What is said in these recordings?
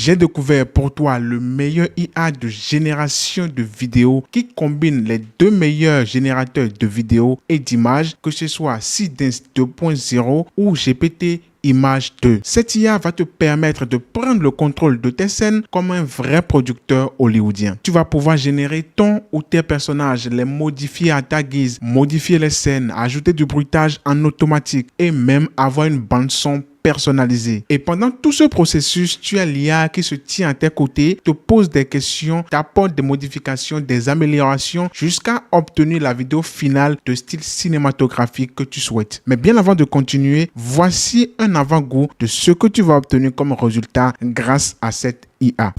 j'ai découvert pour toi le meilleur IA de génération de vidéos qui combine les deux meilleurs générateurs de vidéos et d'images, que ce soit Seedance 2.0 ou GPT Image 2. Cette IA va te permettre de prendre le contrôle de tes scènes comme un vrai producteur hollywoodien. Tu vas pouvoir générer ton ou tes personnages, les modifier à ta guise, modifier les scènes, ajouter du bruitage en automatique et même avoir une bande son personnalisé. Et pendant tout ce processus, tu as l'IA qui se tient à tes côtés, te pose des questions, t'apporte des modifications, des améliorations jusqu'à obtenir la vidéo finale de style cinématographique que tu souhaites. Mais bien avant de continuer, voici un avant-goût de ce que tu vas obtenir comme résultat grâce à cette IA.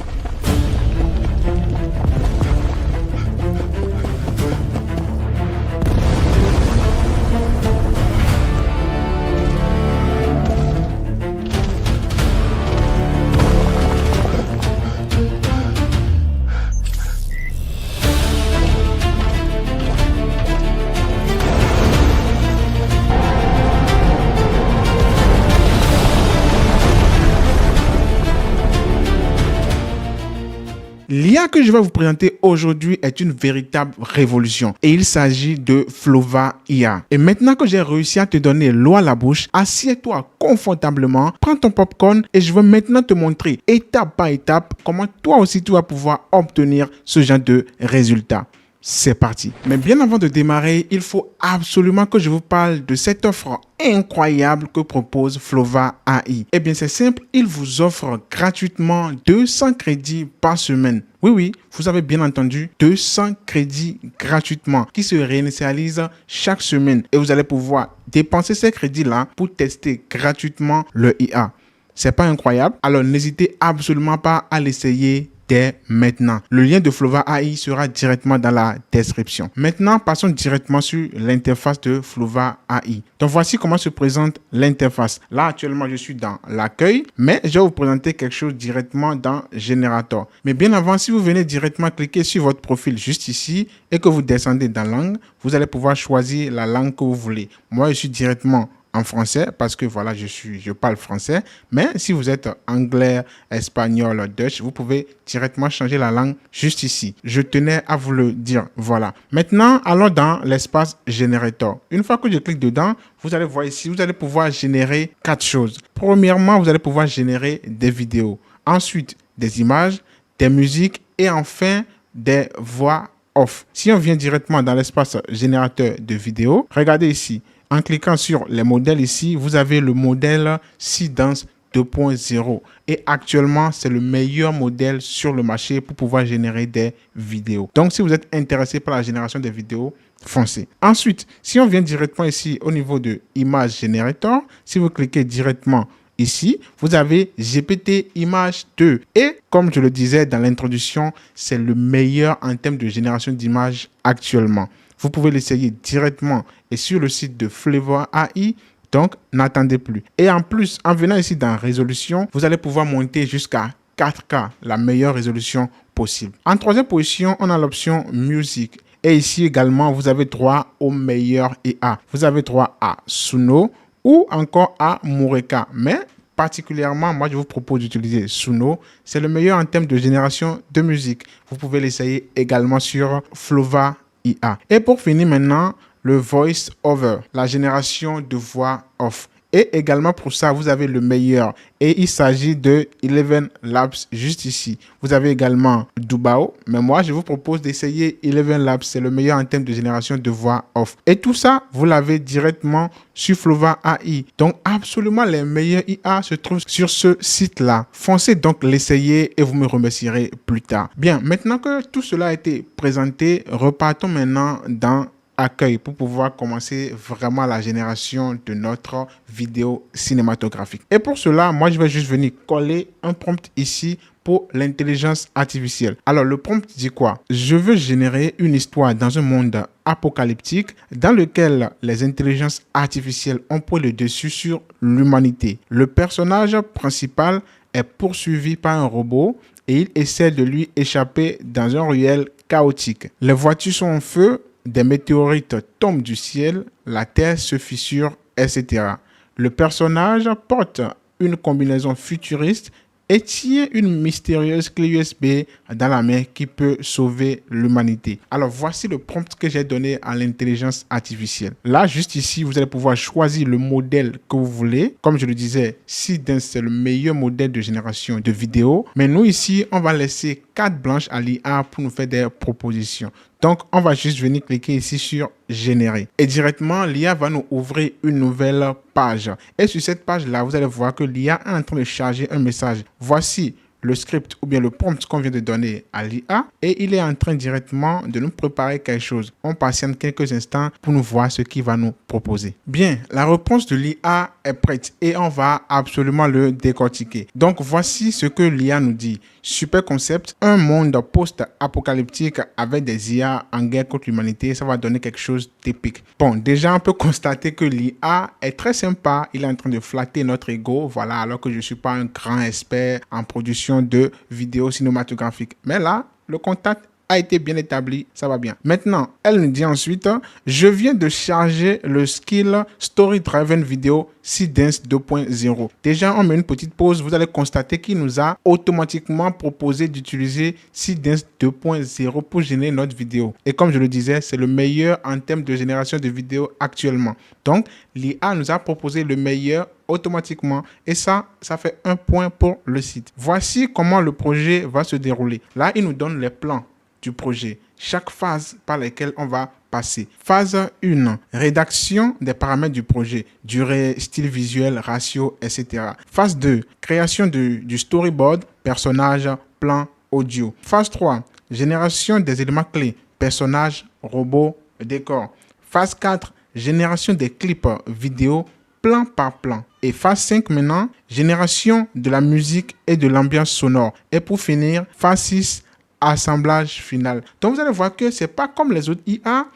L'IA que je vais vous présenter aujourd'hui est une véritable révolution et il s'agit de Flova IA. Et maintenant que j'ai réussi à te donner l'eau à la bouche, assieds-toi confortablement, prends ton popcorn et je vais maintenant te montrer étape par étape comment toi aussi tu vas pouvoir obtenir ce genre de résultats. C'est parti. Mais bien avant de démarrer, il faut absolument que je vous parle de cette offre incroyable que propose Flova AI. Eh bien, c'est simple, il vous offre gratuitement 200 crédits par semaine. Oui, vous avez bien entendu, 200 crédits gratuitement qui se réinitialisent chaque semaine. Et vous allez pouvoir dépenser ces crédits-là pour tester gratuitement le IA. C'est pas incroyable? Alors, n'hésitez absolument pas à l'essayer dès maintenant. Le lien de Flova AI sera directement dans la description. Maintenant, passons directement sur l'interface de Flova AI. Donc, voici comment se présente l'interface. Là, actuellement, je suis dans l'accueil, mais je vais vous présenter quelque chose directement dans Generator. Mais bien avant, si vous venez directement cliquer sur votre profil juste ici et que vous descendez dans langue, vous allez pouvoir choisir la langue que vous voulez. Moi, je suis directement en français parce que voilà, je parle français. Mais si vous êtes anglais, espagnol, Dutch, vous pouvez directement changer la langue juste ici. Je tenais à vous le dire. Voilà. Maintenant, allons dans l'espace Generator. Une fois que je clique dedans, vous allez voir ici, vous allez pouvoir générer 4 choses. Premièrement, vous allez pouvoir générer des vidéos. Ensuite, des images, des musiques et enfin, des voix off. Si on vient directement dans l'espace générateur de vidéos, regardez ici. En cliquant sur les modèles ici, vous avez le modèle Seedance 2.0 et actuellement, c'est le meilleur modèle sur le marché pour pouvoir générer des vidéos. Donc, si vous êtes intéressé par la génération des vidéos, foncez. Ensuite, si on vient directement ici au niveau de Image Generator, si vous cliquez directement ici, vous avez GPT Image 2 et comme je le disais dans l'introduction, c'est le meilleur en termes de génération d'images actuellement. Vous pouvez l'essayer directement et sur le site de Flova AI, donc n'attendez plus. Et en plus, en venant ici dans résolution, vous allez pouvoir monter jusqu'à 4K, la meilleure résolution possible. En troisième position, on a l'option Music. Et ici également, vous avez droit au meilleur IA. Vous avez droit à Suno ou encore à Mureka. Mais particulièrement, moi, je vous propose d'utiliser Suno. C'est le meilleur en termes de génération de musique. Vous pouvez l'essayer également sur Flova IA. Et pour finir maintenant, le voice over, la génération de voix off. Et également pour ça, vous avez le meilleur. Et il s'agit de 11 Labs juste ici. Vous avez également Dubao. Mais moi, je vous propose d'essayer 11 Labs. C'est le meilleur en termes de génération de voix off. Et tout ça, vous l'avez directement sur Flova AI. Donc, absolument les meilleurs IA se trouvent sur ce site-là. Foncez donc l'essayer et vous me remercierez plus tard. Bien, maintenant que tout cela a été présenté, repartons maintenant dans accueil pour pouvoir commencer vraiment la génération de notre vidéo cinématographique. Et pour cela, moi, je vais juste venir coller un prompt ici pour l'intelligence artificielle. Alors, le prompt dit quoi? Je veux générer une histoire dans un monde apocalyptique dans lequel les intelligences artificielles ont pris le dessus sur l'humanité. Le personnage principal est poursuivi par un robot et il essaie de lui échapper dans un ruelle chaotique. Les voitures sont en feu, des météorites tombent du ciel, la terre se fissure, etc. Le personnage porte une combinaison futuriste et tient une mystérieuse clé USB dans la main qui peut sauver l'humanité. Alors voici le prompt que j'ai donné à l'intelligence artificielle. Là, juste ici, vous allez pouvoir choisir le modèle que vous voulez. Comme je le disais, Seedance, c'est le meilleur modèle de génération de vidéos. Mais nous ici, on va laisser carte blanche à l'IA pour nous faire des propositions. Donc, on va juste venir cliquer ici sur générer. Et directement, l'IA va nous ouvrir une nouvelle page. Et sur cette page-là, vous allez voir que l'IA est en train de charger un message. Voici le script ou bien le prompt qu'on vient de donner à l'IA et il est en train directement de nous préparer quelque chose. On patiente quelques instants pour nous voir ce qu'il va nous proposer. Bien, la réponse de l'IA est prête et on va absolument le décortiquer. Donc, voici ce que l'IA nous dit. Super concept, un monde post-apocalyptique avec des IA en guerre contre l'humanité, ça va donner quelque chose d'épique. Bon, déjà, on peut constater que l'IA est très sympa. Il est en train de flatter notre ego, voilà, alors que je ne suis pas un grand expert en production de vidéos cinématographiques. Mais là, le contact a été bien établi, ça va bien. Maintenant, elle nous dit ensuite, je viens de charger le skill Story Driven Video Seedance 2.0. Déjà, on met une petite pause, vous allez constater qu'il nous a automatiquement proposé d'utiliser Seedance 2.0 pour générer notre vidéo. Et comme je le disais, c'est le meilleur en termes de génération de vidéos actuellement. Donc, l'IA nous a proposé le meilleur automatiquement et ça fait un point pour le site. Voici comment le projet va se dérouler. Là, il nous donne les plans du projet, chaque phase par laquelle on va passer. Phase 1, rédaction des paramètres du projet, durée, style visuel, ratio, etc. Phase 2, création du storyboard, personnage, plan, audio. Phase 3, génération des éléments clés, personnage, robot, décor. Phase 4, génération des clips vidéo, plan par plan. Et phase 5 maintenant, génération de la musique et de l'ambiance sonore. Et pour finir, phase 6, assemblage final. Donc vous allez voir que c'est pas comme les autres IA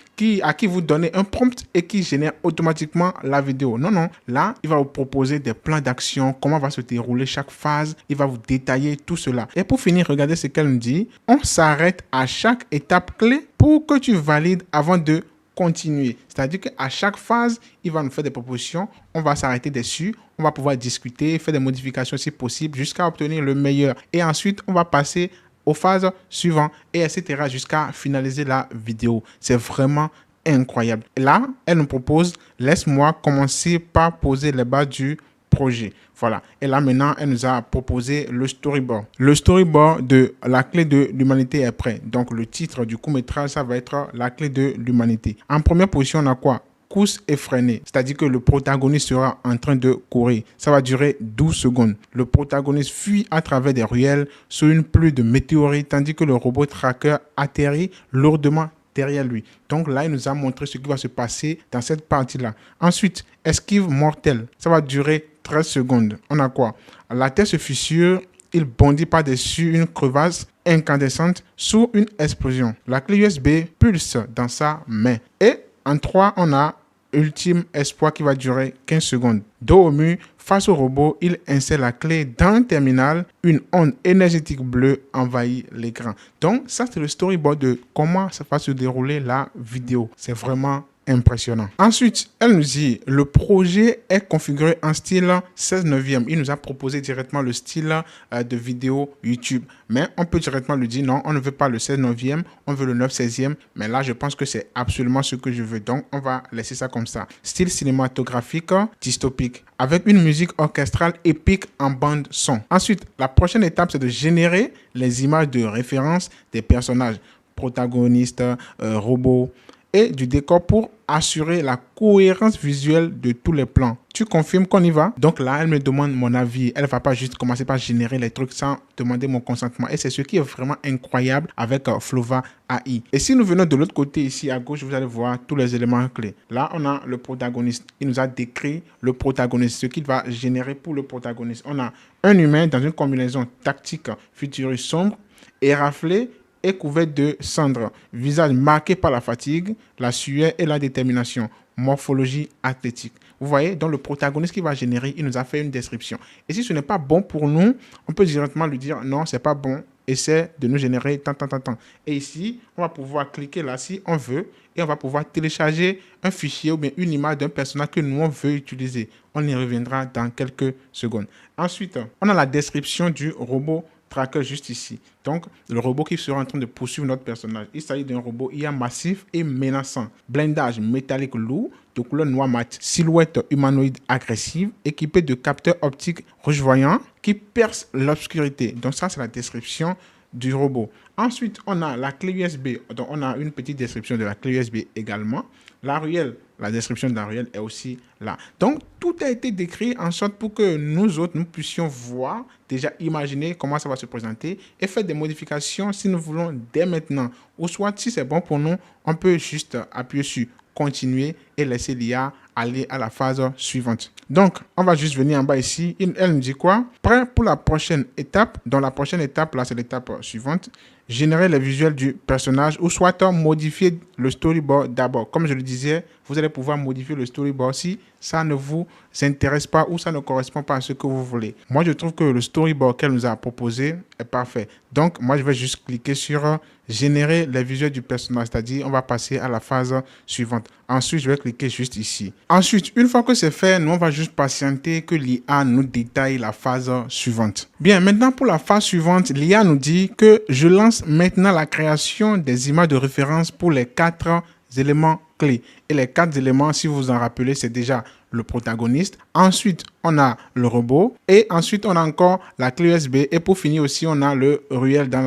à qui vous donnez un prompt et qui génère automatiquement la vidéo. Non, non. Là, il va vous proposer des plans d'action, comment va se dérouler chaque phase. Il va vous détailler tout cela. Et pour finir, regardez ce qu'elle nous dit. On s'arrête à chaque étape clé pour que tu valides avant de continuer. C'est-à-dire qu'à chaque phase, il va nous faire des propositions. On va s'arrêter dessus. On va pouvoir discuter, faire des modifications si possible jusqu'à obtenir le meilleur. Et ensuite, on va passer aux phases suivantes et etc. jusqu'à finaliser la vidéo. C'est vraiment incroyable. Et là, elle nous propose, laisse-moi commencer par poser les bases du projet. Voilà. Et là, maintenant, elle nous a proposé le storyboard. Le storyboard de La clé de l'humanité est prêt. Donc, le titre du court-métrage, ça va être La clé de l'humanité. En première position, on a quoi? Course effrénée, c'est-à-dire que le protagoniste sera en train de courir. Ça va durer 12 secondes. Le protagoniste fuit à travers des ruelles sur une pluie de météorites, tandis que le robot tracker atterrit lourdement derrière lui. Donc là, il nous a montré ce qui va se passer dans cette partie-là. Ensuite, esquive mortelle. Ça va durer 13 secondes. On a quoi? La terre se fissure. Il bondit par-dessus une crevasse incandescente sous une explosion. La clé USB pulse dans sa main. Et en 3, on a ultime espoir qui va durer 15 secondes. Dos au mur, face au robot, il insère la clé dans un terminal. Une onde énergétique bleue envahit l'écran. Donc, ça, c'est le storyboard de comment ça va se dérouler la vidéo. C'est vraiment impressionnant. Ensuite, elle nous dit, le projet est configuré en style 16/9. Il nous a proposé directement le style de vidéo YouTube. Mais on peut directement lui dire, non, on ne veut pas le 16/9, on veut le 9/16. Mais là, je pense que c'est absolument ce que je veux. Donc, on va laisser ça comme ça. Style cinématographique dystopique, avec une musique orchestrale épique en bande son. Ensuite, la prochaine étape, c'est de générer les images de référence des personnages, protagonistes, robots, et du décor pour assurer la cohérence visuelle de tous les plans. Tu confirmes qu'on y va? Donc là, elle me demande mon avis. Elle ne va pas juste commencer par générer les trucs sans demander mon consentement. Et c'est ce qui est vraiment incroyable avec Flova AI. Et si nous venons de l'autre côté, ici à gauche, vous allez voir tous les éléments clés. Là, on a le protagoniste. Il nous a décrit le protagoniste, ce qu'il va générer pour le protagoniste. On a un humain dans une combinaison tactique futuriste sombre, éraflé, est couvert de cendres, visage marqué par la fatigue, la sueur et la détermination, morphologie athlétique. Vous voyez, dans le protagoniste qui va générer, il nous a fait une description. Et si ce n'est pas bon pour nous, on peut directement lui dire non, c'est pas bon, essaie de nous générer tant. Et ici, on va pouvoir cliquer là si on veut et on va pouvoir télécharger un fichier ou bien une image d'un personnage que nous on veut utiliser. On y reviendra dans quelques secondes. Ensuite, on a la description du robot tracker juste ici. Donc, le robot qui sera en train de poursuivre notre personnage. Il s'agit d'un robot IA massif et menaçant. Blindage métallique lourd de couleur noir mat. Silhouette humanoïde agressive équipée de capteurs optiques rouge voyants qui percent l'obscurité. Donc, ça, c'est la description du robot. Ensuite, on a la clé USB. Donc, on a une petite description de la clé USB également. La ruelle, la description de la ruelle est aussi là. Donc, tout a été décrit en sorte pour que nous autres, nous puissions voir, déjà imaginer comment ça va se présenter et faire des modifications si nous voulons dès maintenant. Ou soit, si c'est bon pour nous, on peut juste appuyer sur continuer et laisser l'IA aller à la phase suivante. Donc, on va juste venir en bas ici. Elle nous dit quoi? Prêt pour la prochaine étape. Dans la prochaine étape, là, c'est l'étape suivante. Générer les visuels du personnage ou soit modifier le storyboard d'abord. Comme je le disais, vous allez pouvoir modifier le storyboard si ça ne vous intéresse pas ou ça ne correspond pas à ce que vous voulez. Moi, je trouve que le storyboard qu'elle nous a proposé est parfait. Donc, moi, je vais juste cliquer sur générer les visuels du personnage, c'est-à-dire on va passer à la phase suivante. Ensuite, je vais cliquer juste ici. Ensuite, une fois que c'est fait, nous, on va juste patienter que l'IA nous détaille la phase suivante. Bien, maintenant, pour la phase suivante, l'IA nous dit que je lance maintenant la création des images de référence pour les 4 éléments clés. Et les 4 éléments, si vous vous en rappelez, c'est déjà le protagoniste. Ensuite, on a le robot. Et ensuite, on a encore la clé USB. Et pour finir aussi, on a le ruelle dans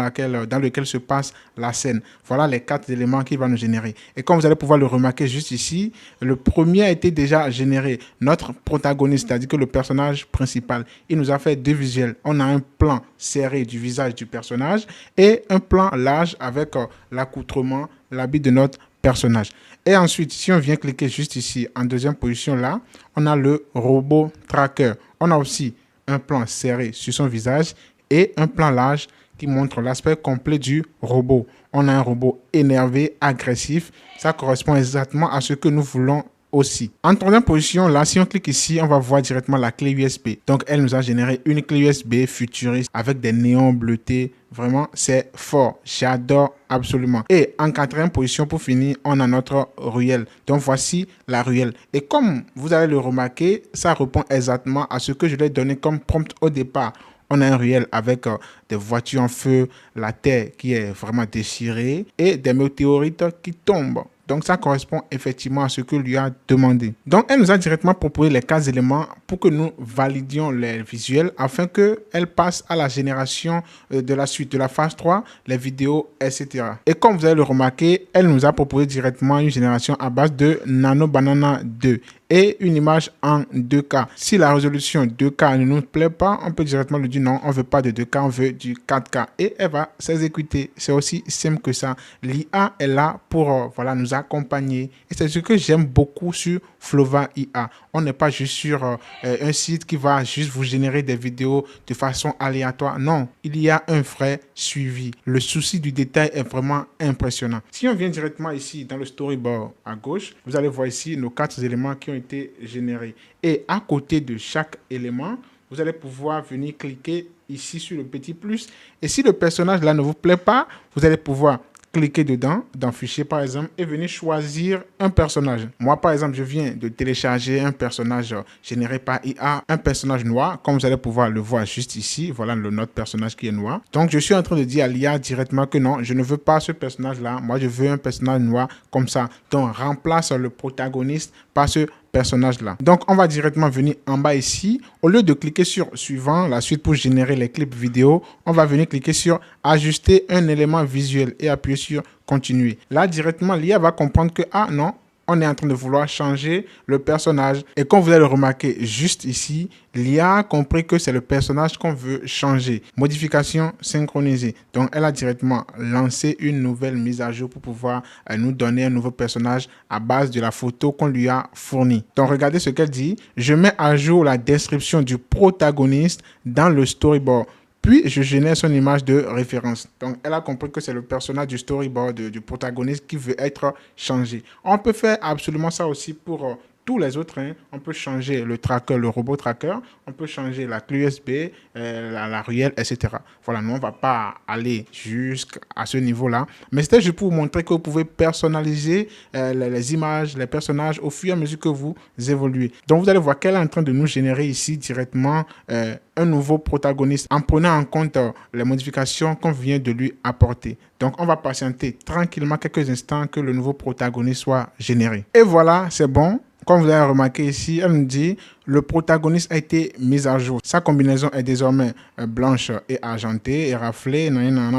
lequel se passe la scène. Voilà les 4 éléments qu'il va nous générer. Et comme vous allez pouvoir le remarquer juste ici, le premier a été déjà généré. Notre protagoniste, c'est-à-dire que le personnage principal, il nous a fait 2 visuels. On a un plan serré du visage du personnage et un plan large avec l'accoutrement, l'habit de notre personnage. Et ensuite, si on vient cliquer juste ici, en deuxième position là, on a le robot tracker. On a aussi un plan serré sur son visage et un plan large qui montre l'aspect complet du robot. On a un robot énervé, agressif. Ça correspond exactement à ce que nous voulons aussi. En troisième position, là, si on clique ici, on va voir directement la clé USB. Donc, elle nous a généré une clé USB futuriste avec des néons bleutés. Vraiment, c'est fort. J'adore absolument. Et en quatrième position, pour finir, on a notre ruelle. Donc, voici la ruelle. Et comme vous allez le remarquer, ça répond exactement à ce que je l'ai donné comme prompt au départ. On a un ruelle avec des voitures en feu, la terre qui est vraiment déchirée et des météorites qui tombent. Donc, ça correspond effectivement à ce que lui a demandé. Donc, elle nous a directement proposé les 4 éléments pour que nous validions les visuels afin qu'elle passe à la génération de la suite, de la phase 3, les vidéos, etc. Et comme vous allez le remarquer, elle nous a proposé directement une génération à base de Nano Banana 2 et une image en 2K. Si la résolution 2K ne nous plaît pas, on peut directement lui dire non, on ne veut pas de 2K, on veut du 4K. Et elle va s'exécuter. C'est aussi simple que ça. L'IA est là pour voilà, nous accompagner. Et c'est ce que j'aime beaucoup sur Flova IA. On n'est pas juste sur un site qui va juste vous générer des vidéos de façon aléatoire. Non, il y a un vrai suivi. Le souci du détail est vraiment impressionnant. Si on vient directement ici dans le storyboard à gauche, vous allez voir ici nos 4 éléments qui ont été générés. Et à côté de chaque élément, vous allez pouvoir venir cliquer ici sur le petit plus. Et si le personnage là ne vous plaît pas, vous allez pouvoir cliquer dedans, dans Fichier par exemple, et venir choisir un personnage. Moi par exemple, je viens de télécharger un personnage généré par IA, un personnage noir, comme vous allez pouvoir le voir juste ici. Voilà notre personnage qui est noir. Donc je suis en train de dire à l'IA directement que non, je ne veux pas ce personnage-là. Moi je veux un personnage noir comme ça. Donc remplace le protagoniste par ce personnage-là. Donc, on va directement venir en bas ici. Au lieu de cliquer sur suivant, la suite pour générer les clips vidéo, on va venir cliquer sur ajuster un élément visuel et appuyer sur continuer. Là, directement, l'IA va comprendre que, ah non, on est en train de vouloir changer le personnage. Et comme vous allez le remarquer juste ici, l'IA a compris que c'est le personnage qu'on veut changer. Modification synchronisée. Donc, elle a directement lancé une nouvelle mise à jour pour pouvoir nous donner un nouveau personnage à base de la photo qu'on lui a fournie. Donc, regardez ce qu'elle dit. Je mets à jour la description du protagoniste dans le storyboard. Puis, je génère son image de référence. Donc, elle a compris que c'est le personnage du storyboard, du protagoniste qui veut être changé. On peut faire absolument ça aussi pour tous les autres, hein. On peut changer le tracker, le robot tracker, on peut changer la clé USB, la ruelle, etc. Voilà, nous, on ne va pas aller jusqu'à ce niveau-là. Mais c'était juste pour vous montrer que vous pouvez personnaliser les images, les personnages au fur et à mesure que vous évoluez. Donc, vous allez voir qu'elle est en train de nous générer ici directement un nouveau protagoniste en prenant en compte les modifications qu'on vient de lui apporter. Donc, on va patienter tranquillement quelques instants que le nouveau protagoniste soit généré. Et voilà, c'est bon. Comme vous avez remarqué ici, elle nous dit le protagoniste a été mis à jour. Sa combinaison est désormais blanche et argentée et raflée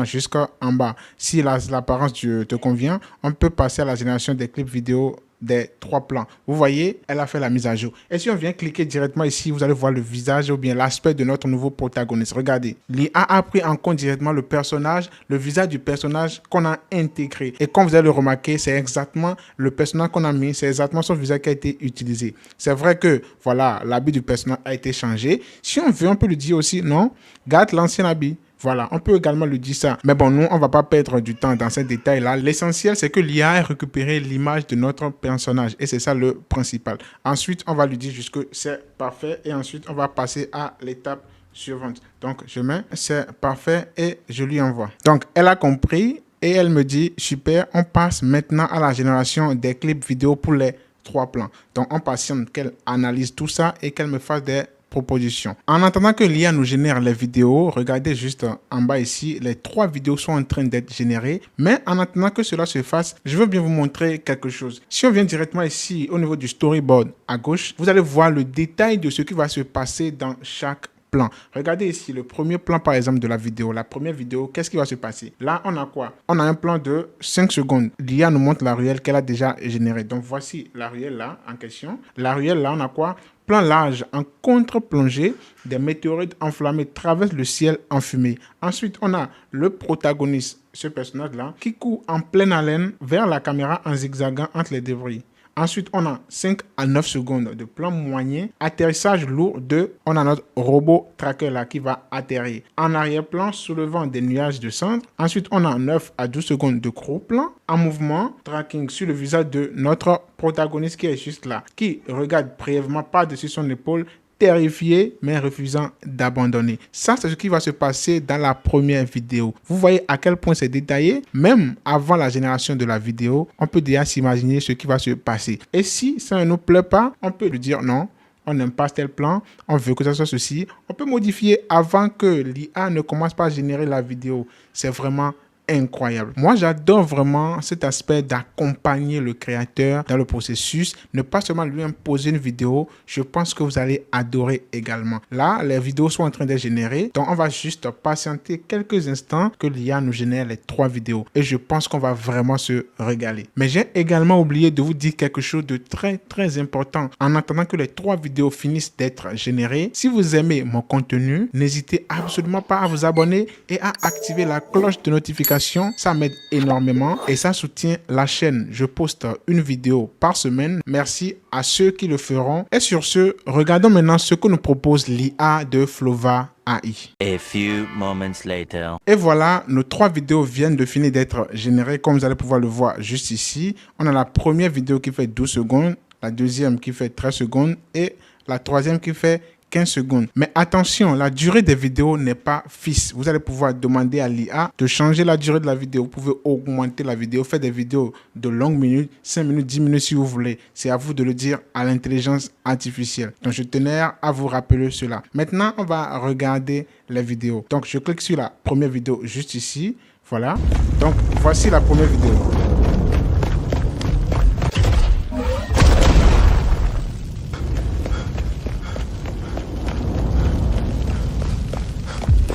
jusqu'en bas. Si l'apparence te convient, on peut passer à la génération des clips vidéo des 3 plans. Vous voyez, elle a fait la mise à jour. Et si on vient cliquer directement ici, vous allez voir le visage ou bien l'aspect de notre nouveau protagoniste. Regardez, l'IA a pris en compte directement le personnage, le visage du personnage qu'on a intégré. Et comme vous allez le remarquer, c'est exactement le personnage qu'on a mis, c'est exactement son visage qui a été utilisé. C'est vrai que, voilà, l'habit du personnage a été changé. Si on veut, on peut lui dire aussi, non, garde l'ancien habit. Voilà, on peut également lui dire ça. Mais bon, nous, on ne va pas perdre du temps dans ces détails-là. L'essentiel, c'est que l'IA ait récupéré l'image de notre personnage. Et c'est ça le principal. Ensuite, on va lui dire juste que c'est parfait. Et ensuite, on va passer à l'étape suivante. Donc, je mets c'est parfait et je lui envoie. Donc, elle a compris et elle me dit, super, on passe maintenant à la génération des clips vidéo pour les 3 plans. Donc, on patiente qu'elle analyse tout ça et qu'elle me fasse des propositions. En attendant que l'IA nous génère les vidéos, regardez juste en bas ici, les 3 vidéos sont en train d'être générées. Mais en attendant que cela se fasse, je veux bien vous montrer quelque chose. Si on vient directement ici au niveau du storyboard à gauche, vous allez voir le détail de ce qui va se passer dans chaque plan. Regardez ici le premier plan par exemple de la vidéo. La première vidéo, qu'est-ce qui va se passer? Là, on a quoi? On a un plan de 5 secondes. L'IA nous montre la ruelle qu'elle a déjà générée. Donc voici la ruelle là en question. La ruelle là, on a quoi? Plan large en contre-plongée, des météorites enflammés traversent le ciel en fumée. Ensuite, on a le protagoniste, ce personnage-là, qui court en pleine haleine vers la caméra en zigzagant entre les débris. Ensuite, on a 5 à 9 secondes de plan moyen. Atterrissage lourd on a notre robot tracker là qui va atterrir. En arrière-plan, soulevant des nuages de cendres. Ensuite, on a 9 à 12 secondes de gros plan. En mouvement, tracking sur le visage de notre protagoniste qui est juste là, qui regarde brièvement par-dessus son épaule, terrifié mais refusant d'abandonner. Ça, c'est ce qui va se passer dans la première vidéo. Vous voyez à quel point c'est détaillé. Même avant la génération de la vidéo, on peut déjà s'imaginer ce qui va se passer. Et si ça ne nous plaît pas, on peut lui dire non. On n'aime pas tel plan, on veut que ça soit ceci. On peut modifier avant que l'IA ne commence pas à générer la vidéo. C'est vraiment incroyable. Moi, j'adore vraiment cet aspect d'accompagner le créateur dans le processus, ne pas seulement lui imposer une vidéo. Je pense que vous allez adorer également. Là, les vidéos sont en train d'être générées, donc on va juste patienter quelques instants que l'IA nous génère les 3 vidéos et je pense qu'on va vraiment se régaler. Mais j'ai également oublié de vous dire quelque chose de très important. En attendant que les 3 vidéos finissent d'être générées, si vous aimez mon contenu, n'hésitez absolument pas à vous abonner et à activer la cloche de notification. Ça m'aide énormément et ça soutient la chaîne. Je poste une vidéo par semaine. Merci à ceux qui le feront. Et sur ce, regardons maintenant ce que nous propose l'IA de Flova AI. A few moments later. Et voilà, nos 3 vidéos viennent de finir d'être générées. Comme vous allez pouvoir le voir juste ici, on a la première vidéo qui fait 12 secondes, la deuxième qui fait 13 secondes et la troisième qui fait 15 secondes. Mais attention, la durée des vidéos n'est pas fixe. Vous allez pouvoir demander à l'IA de changer la durée de la vidéo. Vous pouvez augmenter la vidéo, faire des vidéos de longues minutes, 5 minutes, 10 minutes si vous voulez. C'est à vous de le dire à l'intelligence artificielle. Donc, je tenais à vous rappeler cela. Maintenant, on va regarder les vidéos. Donc, je clique sur la première vidéo juste ici. Voilà. Donc, voici la première vidéo.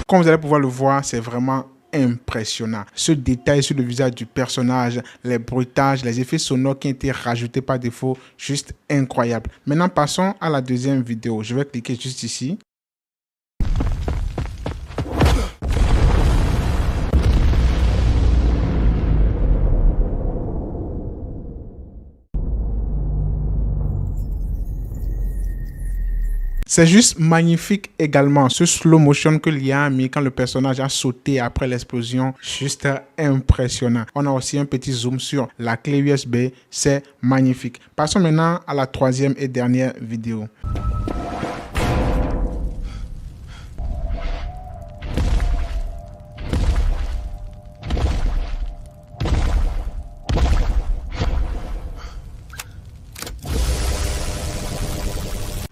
Comme vous allez pouvoir le voir, c'est vraiment impressionnant. Ce détail sur le visage du personnage, les bruitages, les effets sonores qui ont été rajoutés par défaut, juste incroyable. Maintenant, passons à la deuxième vidéo. Je vais cliquer juste ici. C'est juste magnifique également. Ce slow motion que l'IA a mis quand le personnage a sauté après l'explosion, juste impressionnant. On a aussi un petit zoom sur la clé USB, c'est magnifique. Passons maintenant à la troisième et dernière vidéo.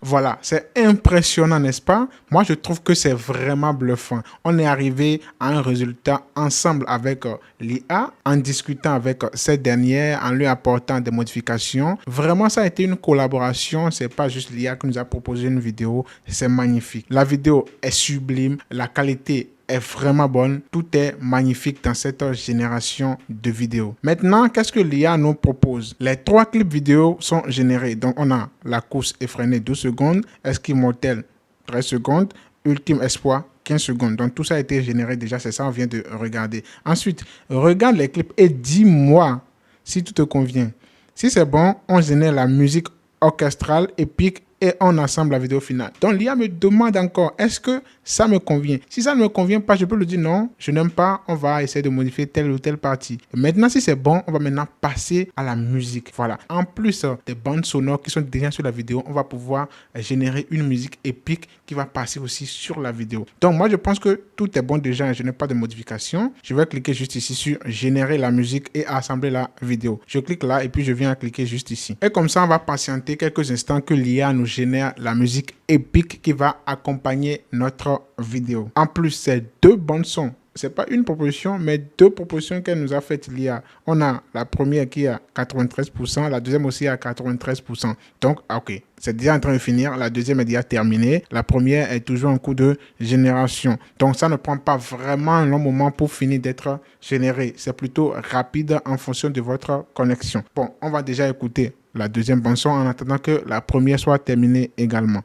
Voilà, c'est impressionnant, n'est-ce pas? Moi, je trouve que c'est vraiment bluffant. On est arrivé à un résultat ensemble avec l'IA, en discutant avec cette dernière, en lui apportant des modifications. Vraiment, ça a été une collaboration. C'est pas juste l'IA qui nous a proposé une vidéo. C'est magnifique. La vidéo est sublime. La qualité est vraiment bonne. Tout est magnifique dans cette génération de vidéos. Maintenant, qu'est-ce que l'IA nous propose? Les 3 clips vidéo sont générés. Donc, on a la course effrénée 12 secondes, esquive mortelle 13 secondes, ultime espoir 15 secondes. Donc, tout ça a été généré déjà. C'est ça, on vient de regarder. Ensuite, regarde les clips et dis-moi si tout te convient. Si c'est bon, on génère la musique orchestrale épique et on assemble la vidéo finale. Donc l'IA me demande encore, est-ce que ça me convient? Si ça ne me convient pas, je peux lui dire non, je n'aime pas, on va essayer de modifier telle ou telle partie. Et maintenant, si c'est bon, on va maintenant passer à la musique. Voilà. En plus des bandes sonores qui sont déjà sur la vidéo, on va pouvoir générer une musique épique qui va passer aussi sur la vidéo. Donc moi, je pense que tout est bon déjà, je n'ai pas de modification. Je vais cliquer juste ici sur générer la musique et assembler la vidéo. Je clique là et puis je viens à cliquer juste ici. Et comme ça, on va patienter quelques instants que l'IA nous génère la musique épique qui va accompagner notre vidéo. En plus, c'est 2 bandes son. C'est pas une proposition, mais 2 propositions qu'elle nous a faites l'IA. On a la première qui est à 93%, la deuxième aussi à 93%. Donc, ok, c'est déjà en train de finir. La deuxième est déjà terminée. La première est toujours en cours de génération. Donc, ça ne prend pas vraiment un long moment pour finir d'être généré. C'est plutôt rapide en fonction de votre connexion. Bon, on va déjà écouter la deuxième bande son en attendant que la première soit terminée également.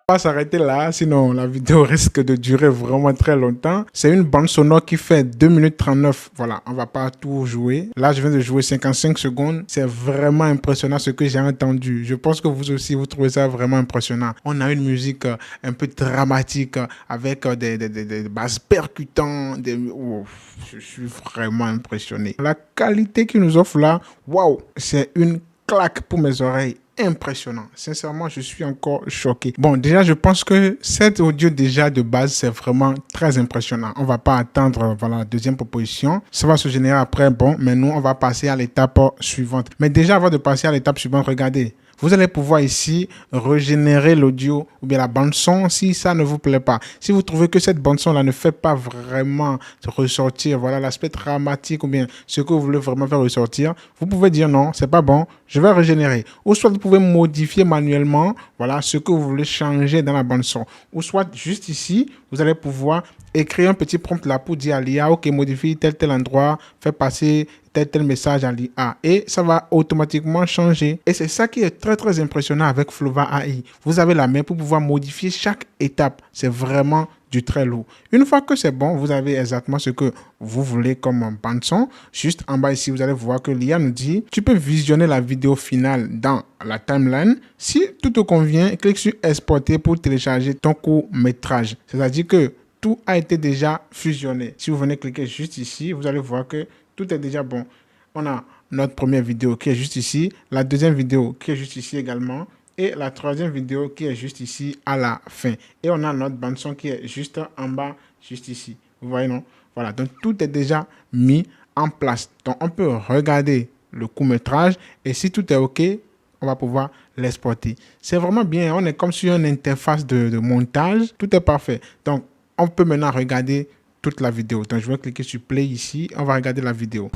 Pas s'arrêter là, sinon la vidéo risque de durer vraiment très longtemps. C'est une bande sonore qui fait 2 minutes 39. Voilà, on va pas tout jouer. Là, je viens de jouer 55 secondes. C'est vraiment impressionnant ce que j'ai entendu. Je pense que vous aussi, vous trouvez ça vraiment impressionnant. On a une musique un peu dramatique avec des basses percutantes. Oh, je suis vraiment impressionné. La qualité qu'il nous offre là, waouh, c'est une claque pour mes oreilles. Impressionnant. Sincèrement, je suis encore choqué. Bon, déjà, je pense que cet audio déjà de base, c'est vraiment très impressionnant. On va pas attendre, voilà, la deuxième proposition. Ça va se générer après. Bon, mais nous, on va passer à l'étape suivante. Mais déjà, avant de passer à l'étape suivante, regardez. Vous allez pouvoir ici régénérer l'audio ou bien la bande son si ça ne vous plaît pas. Si vous trouvez que cette bande son là ne fait pas vraiment ressortir, voilà, l'aspect dramatique ou bien ce que vous voulez vraiment faire ressortir, vous pouvez dire non, c'est pas bon, je vais régénérer. Ou soit vous pouvez modifier manuellement, voilà, ce que vous voulez changer dans la bande son. Ou soit juste ici, vous allez pouvoir écrire un petit prompt là pour dire à l'IA, ok, modifie tel endroit, fais passer tel message à l'IA et ça va automatiquement changer. Et c'est ça qui est très impressionnant avec Flova AI. Vous avez la main pour pouvoir modifier chaque étape. C'est vraiment du très lourd. Une fois que c'est bon, vous avez exactement ce que vous voulez comme bande son. Juste en bas ici, vous allez voir que l'IA nous dit, tu peux visionner la vidéo finale dans la timeline. Si tout te convient, clique sur exporter pour télécharger ton court-métrage. C'est-à-dire que tout a été déjà fusionné. Si vous venez cliquer juste ici, vous allez voir que tout est déjà bon. On a notre première vidéo qui est juste ici, la deuxième vidéo qui est juste ici également, et la troisième vidéo qui est juste ici à la fin. Et on a notre bande son qui est juste en bas, juste ici. Vous voyez, non? Voilà, donc tout est déjà mis en place. Donc, on peut regarder le court-métrage et si tout est OK, on va pouvoir l'exporter. C'est vraiment bien. On est comme sur une interface de montage. Tout est parfait. Donc, on peut maintenant regarder toute la vidéo. Donc, je vais cliquer sur Play ici. On va regarder la vidéo.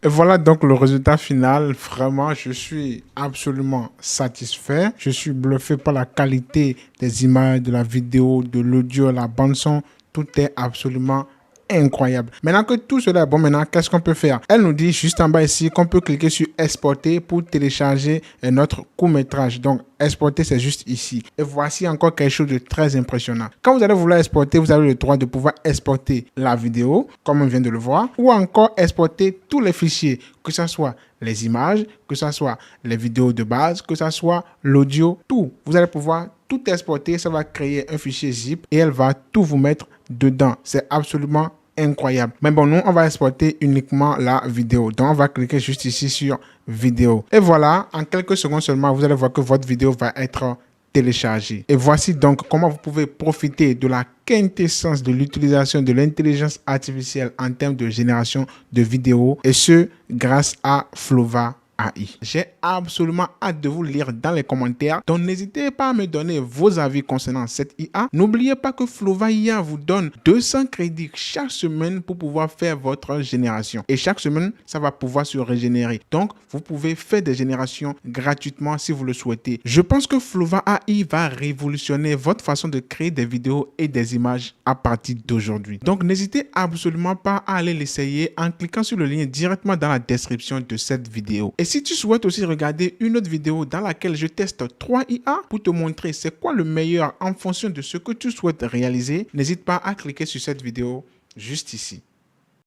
Et voilà donc le résultat final. Vraiment, je suis absolument satisfait. Je suis bluffé par la qualité des images, de la vidéo, de l'audio, la bande son. Tout est absolument incroyable. Maintenant que tout cela est bon, maintenant, qu'est-ce qu'on peut faire? Elle nous dit juste en bas ici qu'on peut cliquer sur exporter pour télécharger notre court-métrage. Donc, exporter, c'est juste ici. Et voici encore quelque chose de très impressionnant. Quand vous allez vouloir exporter, vous avez le droit de pouvoir exporter la vidéo, comme on vient de le voir, ou encore exporter tous les fichiers, que ce soit les images, que ce soit les vidéos de base, que ce soit l'audio, tout. Vous allez pouvoir tout exporter, ça va créer un fichier zip et elle va tout vous mettre dedans. C'est absolument incroyable. Mais bon, nous, on va exporter uniquement la vidéo. Donc, on va cliquer juste ici sur vidéo. Et voilà, en quelques secondes seulement, vous allez voir que votre vidéo va être téléchargée. Et voici donc comment vous pouvez profiter de la quintessence de l'utilisation de l'intelligence artificielle en termes de génération de vidéos. Et ce, grâce à Flova AI. J'ai absolument hâte de vous lire dans les commentaires. Donc, n'hésitez pas à me donner vos avis concernant cette IA. N'oubliez pas que Flova IA vous donne 200 crédits chaque semaine pour pouvoir faire votre génération. Et chaque semaine, ça va pouvoir se régénérer. Donc, vous pouvez faire des générations gratuitement si vous le souhaitez. Je pense que Flova AI va révolutionner votre façon de créer des vidéos et des images à partir d'aujourd'hui. Donc, n'hésitez absolument pas à aller l'essayer en cliquant sur le lien directement dans la description de cette vidéo. Et si tu souhaites aussi regarder une autre vidéo dans laquelle je teste 3 IA pour te montrer c'est quoi le meilleur en fonction de ce que tu souhaites réaliser, n'hésite pas à cliquer sur cette vidéo juste ici.